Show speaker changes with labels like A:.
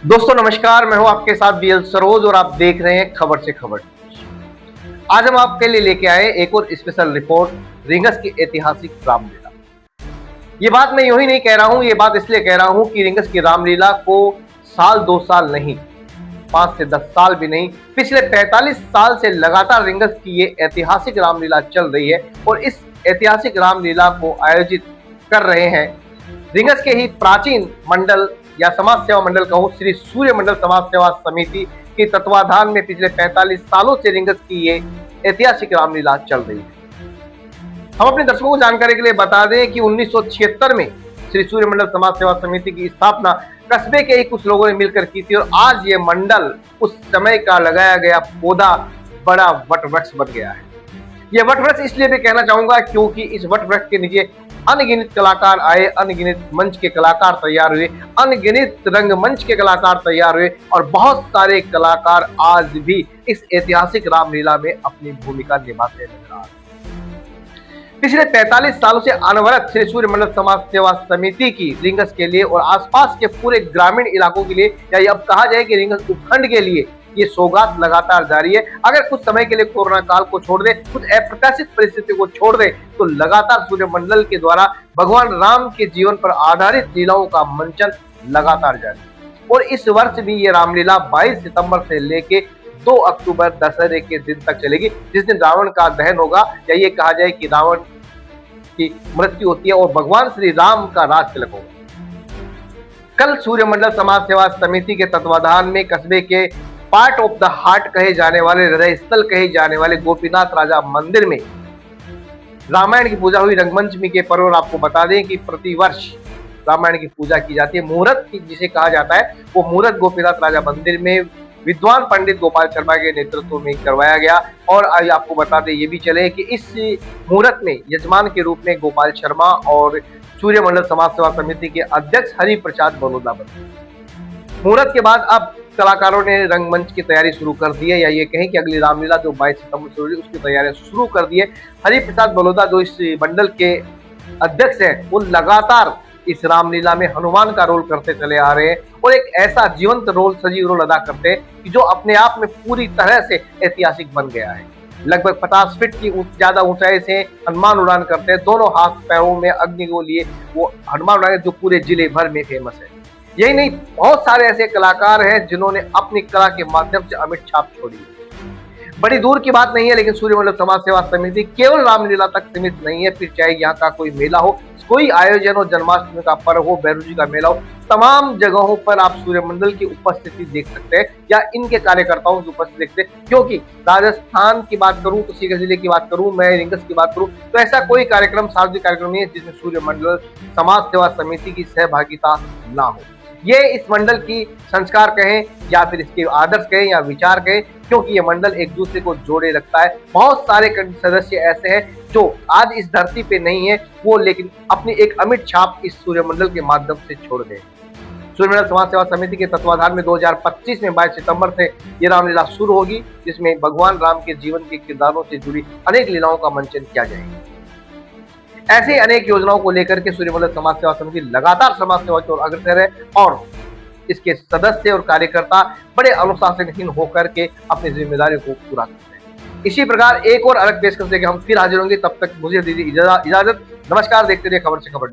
A: दोस्तों नमस्कार, मैं हूं आपके साथ बीएल सरोज और आप देख रहे हैं खबर से खबर। आज हम आपके लिए लेके आए एक और स्पेशल रिपोर्ट रिंगस की ऐतिहासिक रामलीला। ये बात मैं यूं ही नहीं कह रहा हूं, ये बात इसलिए कह रहा हूं कि रिंगस की रामलीला को साल 2 साल नहीं, 5 से 10 साल भी नहीं, पिछले 45 साल से लगातार रिंगस की ये ऐतिहासिक रामलीला चल रही है और इस ऐतिहासिक रामलीला को आयोजित कर रहे हैं रिंगस के ही प्राचीन मंडल या समाज सेवा मंडल कहूं, श्री सूर्य मंडल समाज सेवा समिति के तत्वाधान में पिछले 45 सालों से रिंगस की ये ऐतिहासिक रामलीला चल रही है। हम अपने दर्शकों को जानकारी के लिए बता दें कि 1976 में श्री सूर्य मंडल समाज सेवा समिति की स्थापना कस्बे के ही कुछ लोगों ने मिलकर की थी और आज ये मंडल उस समय का लगाया गया पौधा बड़ा वटवृक्ष बन गया है। यह वटवृक्ष इसलिए भी कहना चाहूंगा क्योंकि इस वटवृक्ष के नीचे अनगिनत कलाकार आए, अनगिनत मंच के कलाकार तैयार हुए, अनगिनत रंगमंच के कलाकार तैयार हुए और बहुत सारे कलाकार आज भी इस ऐतिहासिक रामलीला में अपनी भूमिका निभाते नजर आ रहे हैं। पिछले 45 सालों से अनवरत श्री सूर्य मंडल समाज सेवा समिति की रिंगस के लिए और आसपास के पूरे ग्रामीण इलाकों के लिए या अब कहा जाए कि रिंगस उपखंड के लिए ये सौगात लगातार जारी है। अगर कुछ समय के लिए कोरोना काल को छोड़ दे, कुछ अप्रत्याशित परिस्थिति को छोड़ दे, तो लगातार सूर्य मंडल के द्वारा भगवान राम के जीवन पर आधारित लीलाओं का मंचन लगातार जारी है। और इस वर्ष भी ये रामलीला 22 सितंबर से लेके 2 अक्टूबर दशहरे के दिन तक चलेगी, जिस दिन रावण का दहन होगा या ये कहा जाए कि रावण की मृत्यु होती है और भगवान श्री राम का राज तिलक होगा। कल सूर्य मंडल समाज सेवा समिति के तत्वाधान में कस्बे के पार्ट ऑफ द हार्ट कहे जाने वाले, हृदय स्थल कहे जाने वाले गोपीनाथ राजा मंदिर में रामायण की पूजा हुई। रंगमंचमी के पर्व आपको बता दें कि प्रतिवर्ष रामायण की पूजा की जाती है। मुहूर्त जिसे कहा जाता है वो मुहूर्त गोपीनाथ राजा मंदिर में विद्वान पंडित गोपाल शर्मा के नेतृत्व में करवाया गया। और आपको बता दें ये भी चले कि इस मुहूर्त में यजमान के रूप में गोपाल शर्मा और सूर्य मंडल समाज सेवा समिति के अध्यक्ष हरि प्रसाद बलौदा बने। मुहूर्त के बाद अब कलाकारों ने रंगमंच की तैयारी शुरू कर दी है या ये कहें कि अगली रामलीला जो 22 सितंबर से हो रही है उसकी तैयारी शुरू कर दी है। हरि प्रसाद बलौदा जो इस मंडल के अध्यक्ष हैं वो लगातार इस रामलीला में हनुमान का रोल करते चले आ रहे हैं और एक ऐसा जीवंत रोल, सजीव रोल अदा करते हैं कि जो अपने आप में पूरी तरह से ऐतिहासिक बन गया है। लगभग 50 फीट की ज्यादा ऊंचाई से हनुमान उड़ान करते हैं, दोनों हाथ पैरों में अग्नि को लिए वो हनुमान उड़ान जो पूरे जिले भर में फेमस है। यही नहीं, बहुत सारे ऐसे कलाकार हैं जिन्होंने अपनी कला के माध्यम से अमिट छाप छोड़ी है। बड़ी दूर की बात नहीं है, लेकिन सूर्य मंडल समाज सेवा समिति केवल रामलीला तक सीमित नहीं है। फिर चाहे यहाँ का कोई मेला हो, कोई आयोजन हो, जन्माष्टमी का पर्व हो, बैरुजी का मेला हो, तमाम जगहों पर आप सूर्य मंडल की उपस्थिति देख सकते हैं या इनके कार्यकर्ताओं की उपस्थिति देखते हैं। क्योंकि राजस्थान की बात करूं, किसी जिले की बात करूं, मैं रिंगस की बात करूं, तो ऐसा कोई कार्यक्रम, सार्वजनिक कार्यक्रम नहीं है जिसमें सूर्य मंडल समाज सेवा समिति की सहभागिता ना हो। ये इस मंडल की संस्कार कहें या फिर इसके आदर्श कहें या विचार कहें, क्योंकि ये मंडल एक दूसरे को जोड़े रखता है। बहुत सारे सदस्य ऐसे हैं जो आज इस धरती पे नहीं है वो, लेकिन अपनी एक अमिट छाप इस सूर्य मंडल के माध्यम से छोड़ गए। सूर्य मंडल समाज सेवा समिति के तत्वाधान में 2025 में 22 सितंबर से ये रामलीला शुरू होगी, जिसमें भगवान राम के जीवन के किरदारों से जुड़ी अनेक लीलाओं का मंचन किया जाएगा। ऐसे अनेक योजनाओं को लेकर के सूर्य मंडल समाज सेवा समिति लगातार समाज सेवा की ओर अग्रसर है और इसके सदस्य और कार्यकर्ता बड़े अनुशासनहीन होकर के अपनी जिम्मेदारी को पूरा करते हैं। इसी प्रकार एक और अलग पेशकश लेकर हम फिर हाजिर होंगे, तब तक मुझे दीजिए इजाजत। नमस्कार, देखते रहिए खबर से खबर।